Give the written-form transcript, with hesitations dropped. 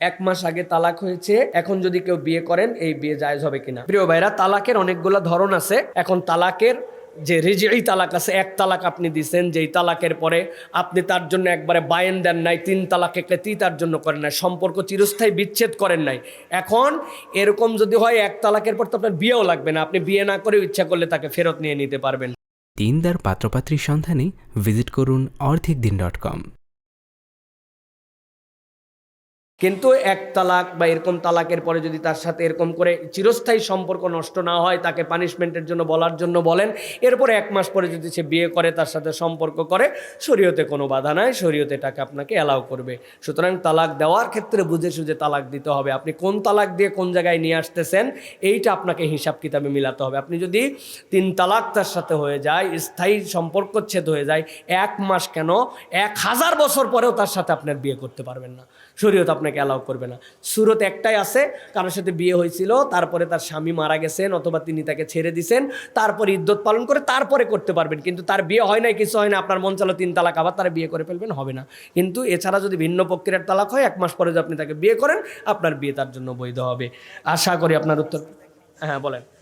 এক মাস আগে তালাক হয়েছে, এখন যদি কেউ বিয়ে করেন এই বিয়ে জায়েজ হবে কিনা? প্রিয় ভাইরা, তালাকের অনেকগুলো ধরন আছে। এখন তালাকের যে রিজঈ তালাক আছে, এক তালাক আপনি দিচ্ছেন, যেই তালাকের পরে আপনি তার জন্য একবারে বায়েন দেন নাই, তিন তালাক একটি তার জন্য করেন নাই, সম্পর্ক চিরস্থায়ী বিচ্ছেদ করেন নাই। এখন এরকম যদি হয়, এক তালাকের পর তো আপনার বিয়েও লাগবে না, আপনি বিয়ে না করেও ইচ্ছা করলে তাকে ফেরত নিয়ে নিতে পারবেন। দিনদার পাত্রপাত্রীর সন্ধানে ভিজিট করুন orthikdin.com। কিন্তু এক তালাক বা এরকম তালাকের পরে যদি তার সাথে এরকম করে চিরস্থায়ী সম্পর্ক নষ্ট না হয়, তাকে পানিশমেন্টের জন্য বলার জন্য বলেন, এরপরে এক মাস পরে যদি সে বিয়ে করে, তার সাথে সম্পর্ক করে, শরীয়তে কোনো বাধা নাই, শরীয়তে এটাকে আপনাকে অ্যালাউ করবে। সুতরাং তালাক দেওয়ার ক্ষেত্রে বুঝে সুঝে তালাক দিতে হবে। আপনি কোন তালাক দিয়ে কোন জায়গায় নিয়ে আসতেছেন, এইটা আপনাকে হিসাব কিতাবে মিলাতে হবে। আপনি যদি তিন তালাক তার সাথে হয়ে যায়, স্থায়ী সম্পর্কচ্ছেদ হয়ে যায়, এক মাস কেন 1000 বছর পরেও তার সাথে আপনার বিয়ে করতে পারবেন না, শরীয়ত আপনাকে অ্যালাউ করবে না। সুরত একটাই আছে, কারোর সাথে বিয়ে হয়েছিল, তারপরে তার স্বামী মারা গেছেন অথবা তিনি তাকে ছেড়ে দিছেন, তারপরে ইদ্যত পালন করে তারপরে করতে পারবেন। কিন্তু তার বিয়ে হয় নাই, কিছু হয় না, আপনার মন চালো তিন তালাক, আবার তারা বিয়ে করে ফেলবেন, হবে না। কিন্তু এছাড়া যদি ভিন্ন প্রক্রিয়ার তালাক হয়, এক মাস পরে যদি আপনি তাকে বিয়ে করেন, আপনার বিয়ে তার জন্য বৈধ হবে। আশা করি আপনার উত্তর। হ্যাঁ, বলেন।